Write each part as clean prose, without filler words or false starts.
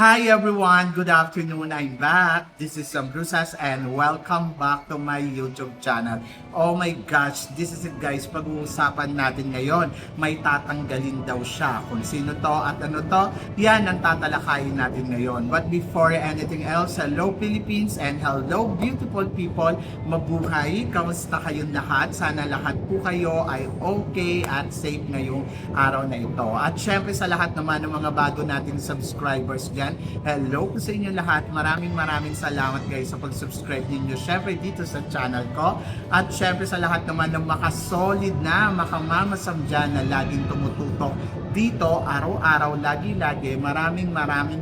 Hi everyone! Good afternoon! I'm back. This is Brusas and welcome back to my YouTube channel. Oh my gosh! This is it guys. Pag-uusapan natin ngayon. May tatanggalin daw siya. Kung sino to at ano to, yan ang tatalakayin natin ngayon. But before anything else, hello Philippines and hello beautiful people. Mabuhay! Kamusta kayong lahat? Sana lahat po kayo ay okay at safe ngayong araw na ito. At syempre sa lahat naman ng mga bago nating subscribers dyan, hello po sa inyo lahat. Maraming salamat guys sa pag-subscribe ninyo syempre dito sa channel ko. At syempre sa lahat naman ng makasolid na makamamasam dyan na laging tumututok dito araw-araw, lagi-lagi. Maraming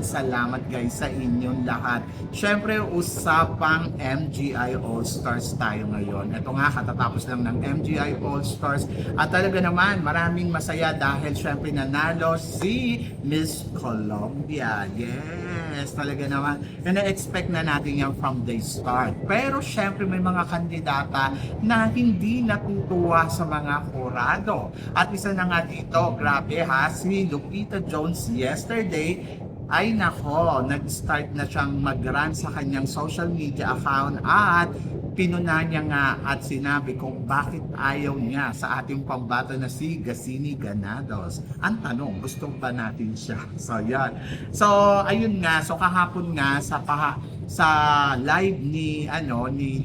salamat guys sa inyong lahat. Syempre usapang MGI All-Stars tayo ngayon. Ito nga katatapos lang ng MGI All-Stars at talaga naman maraming masaya dahil syempre nanalo si Miss Colombia. Yes, talaga naman. Na-expect na natin yan from the start. Pero syempre may mga kandidata na hindi natutuwa sa mga kurado. At isa na nga dito, grabe ha, si Lupita Jones yesterday ay nako, nag-start na siyang mag-run sa kanyang social media account at pinuna niya nga at sinabi kung bakit ayaw niya sa ating pambato na si Gasini Granados. Ang tanong, gusto ba natin siya? So yan. So ayun nga, so kahapon nga sa live ni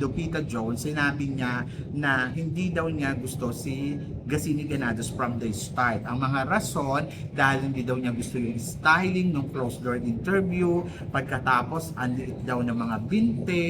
Lupita Jones, sinabi niya na hindi daw niya gusto si Gasini Granados from the start. Ang mga rason dahil hindi daw niya gusto yung styling ng closed door interview, pagkatapos ang liit daw ng mga binte,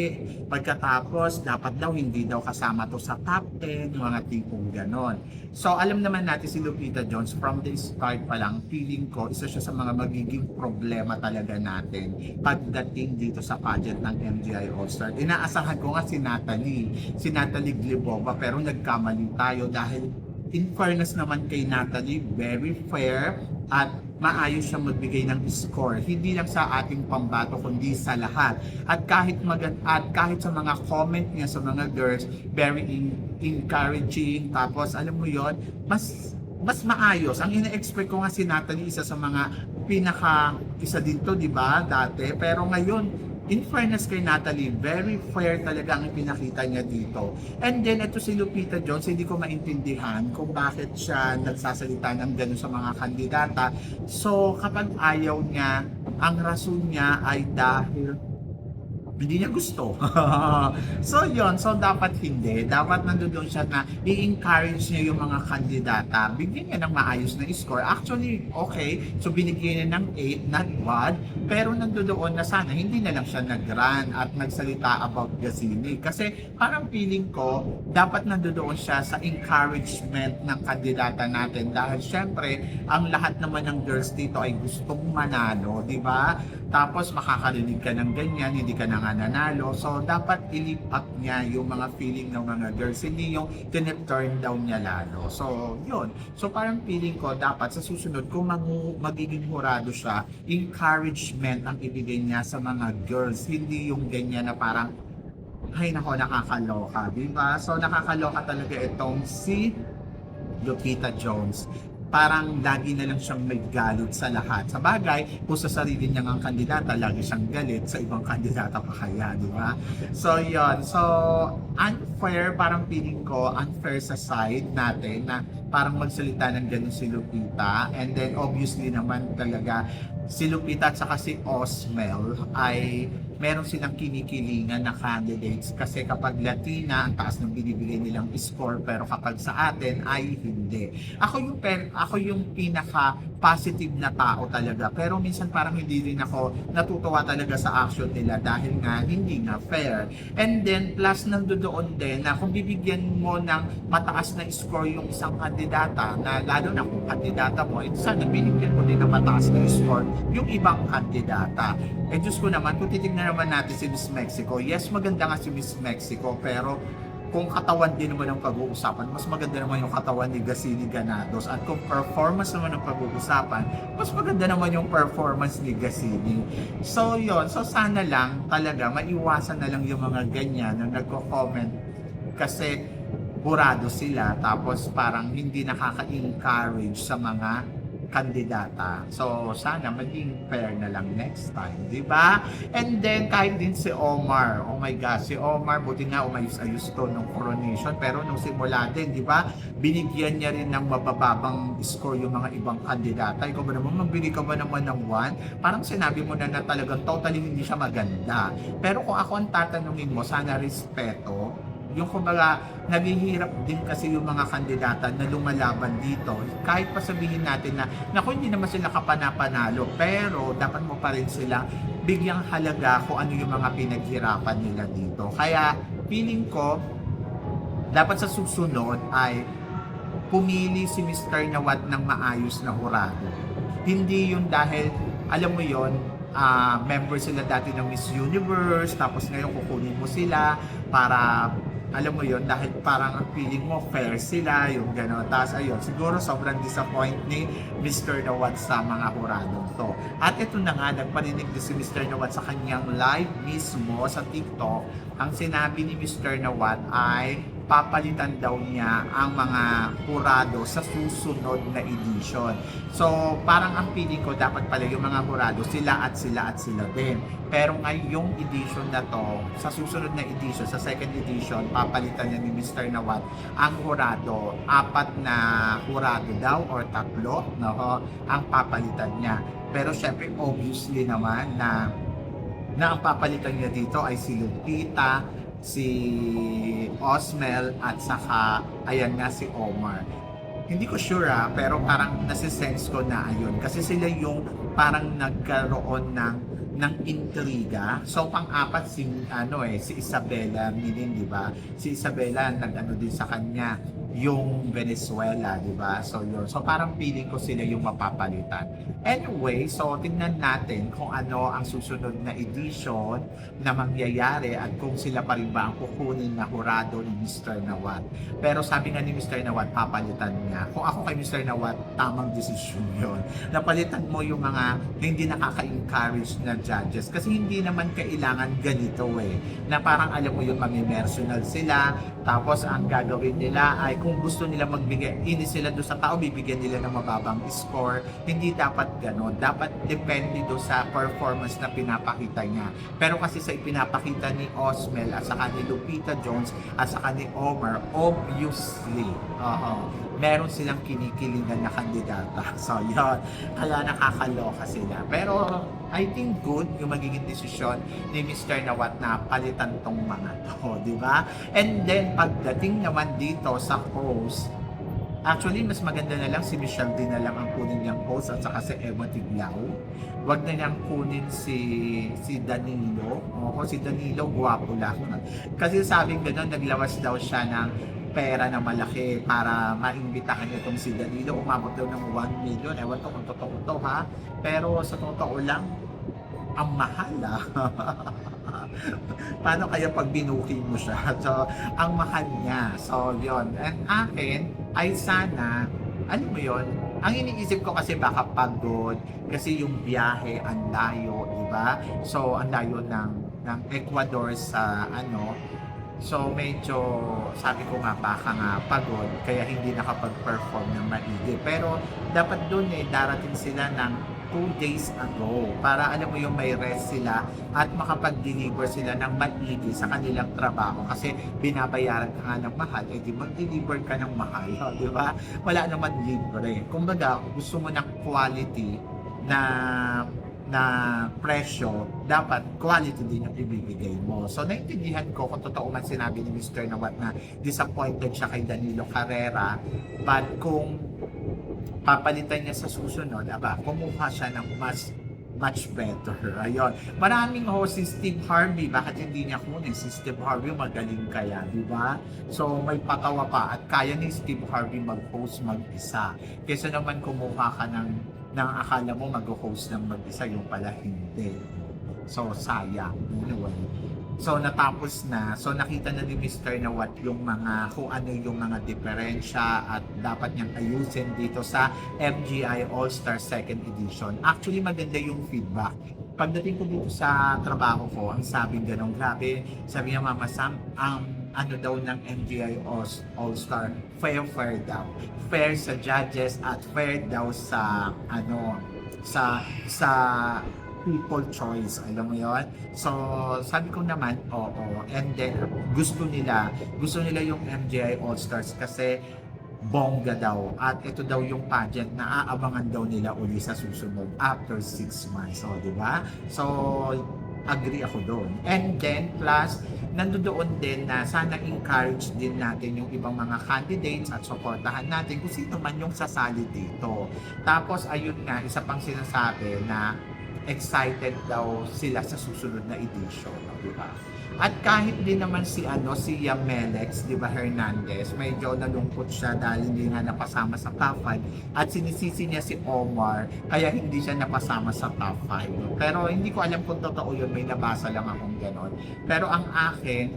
pagkatapos dapat daw hindi daw kasama to sa top 10, mga tipong ganon. So alam naman natin si Lupita Jones from the start pa lang, feeling ko isa siya sa mga magiging problema talaga natin pagdating dito sa pageant ng MGI All-Star. Inaasahan ko nga si Natalie Glebova, pero nagkamali tayo dahil in fairness naman kay Natalie, very fair at maayos siya magbigay ng score. Hindi lang sa ating pambato kundi sa lahat. At kahit sa mga comment niya sa mga girls, very encouraging. Tapos alam mo yon, mas maayos. Ang ina-expect ko nga si Natalie, isa sa mga isa din to, di ba, dati. Pero ngayon, in fairness kay Natalie, very fair talaga ang pinakita niya dito. And then, ito si Lupita Jones, hindi ko maintindihan kung bakit siya nagsasalita ng gano'n sa mga kandidata. So, kapag ayaw niya, ang rason niya ay dahil hindi niya gusto. So yon, so dapat hindi. Dapat nandoon siya na i-encourage niya yung mga kandidata. Bigyan niya ng maayos na score. Actually, okay. So binigyan niya ng 8, not bad. Pero nandoon na sana, hindi na lang siya nag-run at nagsalita about Gasini. Kasi parang feeling ko, dapat nandoon siya sa encouragement ng kandidata natin. Dahil syempre, ang lahat naman ng girls dito ay gustong manalo, di ba? Tapos makakarinig ka ng ganyan, hindi ka na nga nanalo. So dapat i-lift up niya yung mga feeling ng mga girls, hindi yung turn down niya lalo. So yun. So parang feeling ko dapat sa susunod kung magiging hurado siya, encouragement ang ibigay niya sa mga girls. Hindi yung ganyan na parang ay nako, nakakaloka, diba? So nakakaloka talaga itong si Lupita Jones. Parang lagi na lang siyang may galit sa lahat. Sa bagay, kung sa sarili niya ng kandidata, lagi siyang galit sa ibang kandidata pa kaya, di ba? So, yon. So, unfair, parang feeling ko, unfair sa side natin na parang magsalita ng ganun si Lupita. And then, obviously naman talaga, si Lupita at saka si Osmel ay meron silang kinikilingan na candidates kasi kapag Latina, ang taas ng binibigay nilang score, pero kapag sa atin ay hindi. Ako yung pinaka positive na tao talaga, pero minsan parang hindi rin ako natutuwa talaga sa action nila dahil nga hindi nga fair. And then plus nandoon din na kung bibigyan mo ng mataas na score yung isang kandidata, na lalo na kung kandidata mo, sana binigyan mo din ng mataas na score yung ibang kandidata. Eh Diyos ko naman, kung titignan naman natin si Miss Mexico, yes, maganda nga si Miss Mexico, pero kung katawan din naman ang pag-uusapan, mas maganda naman yung katawan ni Gasini Granados. At kung performance naman ang pag-uusapan, mas maganda naman yung performance ni Gasini. So yon, so sana lang talaga maiwasan na lang yung mga ganyan na nagko-comment kasi burado sila, tapos parang hindi nakaka-encourage sa mga kandidata. So, sana maging fair na lang next time, di ba? And then, kahit din si Omar, oh my gosh, si Omar, buti nga umayos-ayos to nung coronation, pero nung simula din, di ba, binigyan niya rin ng mabababang score yung mga ibang kandidata. Ikaw ba naman, magbili ka ba naman ng 1? Parang sinabi mo na talagang totally hindi siya maganda. Pero kung ako ang tatanungin mo, sana respeto, yung kumbaga, naghihirap din kasi yung mga kandidata na lumalaban dito. Kahit pa sabihin natin na, naku, hindi naman sila kapanapanalo, pero dapat mo pa rin sila bigyang halaga kung ano yung mga pinaghirapan nila dito. Kaya, feeling ko, dapat sa susunod ay pumili si Mr. Nawat ng maayos na hurado. Hindi yun dahil, alam mo yon, member sila dati ng Miss Universe, tapos ngayon kukunin mo sila para, alam mo yon, dahil parang ang feeling mo fair sila, yung gano'n. Tapos ayun, siguro sobrang disappoint ni Mr. Nawat sa mga huradong to. At ito na nga, nagparinig din si Mr. Nawat sa kanyang live mismo sa TikTok. Ang sinabi ni Mr. Nawat ay papalitan daw niya ang mga hurado sa susunod na edition. So, parang ang feeling ko dapat pala yung mga hurado sila at sila din. Pero ngayong edition na to, sa susunod na edition, sa second edition, papalitan niya ni Mr. Nawat ang hurado. 4 na hurado daw or 3, no, ang papalitan niya. Pero syempre, obviously naman na ang papalitan niya dito ay si Lupita, si Osmel at saka ayan nga si Omar. Hindi ko sure pero parang nasisense ko na ayun kasi sila yung parang nagkaroon ng intriga. So pang-apat si si Isabela Milin, di ba? Si Isabela nag-ano din sa kanya yung Venezuela, di ba? So yun. So parang feeling ko sila yung mapapalitan. Anyway, so tingnan natin kung ano ang susunod na edition na mangyayari at kung sila pa rin ba ang kukunin na hurado ni Mr. Nawat. Pero sabi nga ni Mr. Nawat, papalitan niya. Kung ako kay Mr. Nawat, tamang desisyon yun. Napalitan mo yung mga hindi nakaka-encourage na judges. Kasi hindi naman kailangan ganito na parang alam mo yung mamimersonal sila, tapos ang gagawin nila ay kung gusto nila magbigay, ini sila doon sa tao, bibigyan nila ng mababang score. Hindi dapat gano'n. Dapat depende doon sa performance na pinapakita niya. Pero kasi sa ipinapakita ni Osmel at saka ni Lupita Jones at saka ni Omar, obviously, meron silang kinikilingan na kandidata. So, yun. Kaya nakakaloka sila. Pero, I think good yung magiging desisyon ni Mr. Nawat na palitan tong mga to, di ba? And then, pagdating naman dito sa host, actually, mas maganda na lang si Michelle din na lang ang kunin niyang host at saka si Emma Tiglao. Huwag na niyang kunin si Danilo. O si Danilo, guwapo lang. Kasi sabing gano'n, naglawas daw siya ng pera na malaki para maimbitahan itong si Danilo. Umabot daw ng 1 million. Ewan ko kung totoo to pero sa totoo lang, ang mahal Paano kaya pag binuking mo siya? So, ang mahal niya. So, yon. And akin, ay sana, alam mo yon, ang iniisip ko kasi baka pagod, kasi yung biyahe, ang layo, di ba? So, ang layo ng Ecuador sa so medyo sabi ko nga baka nga pagod kaya hindi nakapag-perform ng maigi. Pero dapat doon darating sila ng 2 days ago para alam mo yung may rest sila at makapag-deliver sila ng maigi sa kanilang trabaho kasi binabayaran ka nga ng mahal, di mag-deliver ka ng mahal, di ba? Wala naman libre. Kumbaga, gusto mo ng quality na presyo, dapat quality din yung ibibigay mo. So, naintindihan ko kung totoo man sinabi ni Mr. Nawat na disappointed siya kay Danilo Carrera, but kung papalitan niya sa susunod, kumuha siya ng much better. Ayun. Maraming si Steve Harvey. Bakit hindi niya kunin? Si Steve Harvey magaling kaya, di ba? So, may patawa pa at kaya ni Steve Harvey mag-host mag-isa. Kesa naman kumuha ka ng akala mo mag-host ng mag-isa, yung pala hindi. So, sayang. Anyway. So, natapos na. So, nakita na ni Mr. Nawat yung kung ano yung mga diferensya at dapat niyang ayusin dito sa MGI All-Star 2nd Edition. Actually, maganda yung feedback. Pagdating ko dito sa trabaho ko, ang sabing ganun, grabe, sabi niya, Mama Sam, ano daw ng MGI All-Star, fair daw. Fair sa judges at fair daw sa sa people choice, alam mo yon. So sabi ko naman oo, and then gusto nila yung MGI All-Stars kasi bongga daw, at ito daw yung pageant na aabangan daw nila uli sa susunod after 6 months. So di ba? So agree ako doon. And then plus nandoon din na sana encourage din natin yung ibang mga candidates at supportahan natin kung sino man yung sasali dito. Tapos ayun nga, isa pang sinasabi na excited daw sila sa susunod na edition, di ba? At kahit din naman si Yamelex, di ba, Hernandez, medyo nalungkot siya dahil hindi nga napasama sa top 5 at sinisisi niya si Omar kaya hindi siya napasama sa top 5. Pero hindi ko alam kung totoo yun, may nabasa lang akong ganon. Pero ang akin,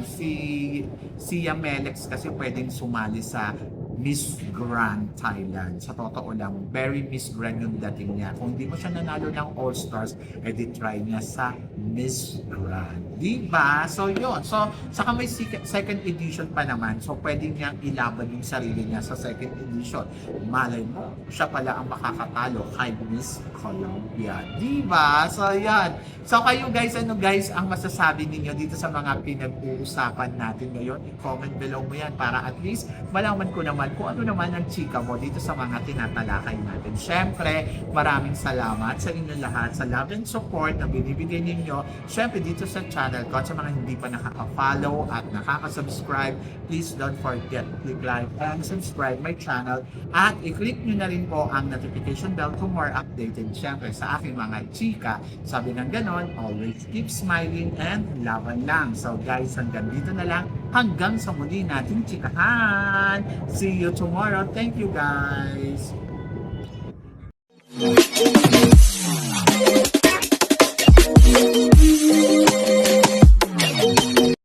si Yamelex kasi pwedeng sumali sa Miss Grand Thailand. Sa totoo lang, very Miss Grand yung dating niya. Kung hindi mo siya nanalo ng All-Stars, edi try niya sa Miss Grand. Diba? So yun. So, saka may second edition pa naman. So, pwede niyang ilaban yung sarili niya sa second edition. Malay mo, siya pala ang makakatalo kay Miss Colombia. Diba? So, yan. So, kayo guys, ang masasabi ninyo dito sa mga pinag-uusapan natin ngayon? I-comment below mo yan para at least malaman ko naman kung ano naman ang chika mo dito sa mga tinatalakay natin. Syempre, maraming salamat sa inyo lahat sa love and support na binibigay ninyo. Syempre, dito sa channel ko at sa mga hindi pa nakaka-follow at nakaka-subscribe, please don't forget to click like and subscribe my channel at i-click nyo na rin po ang notification bell to more updated syempre sa aking mga chika. Sabi ng ganon, always keep smiling and laban lang. So guys, hanggang dito na lang. Hanggang sa muli nating chikahan. See you tomorrow. Thank you guys.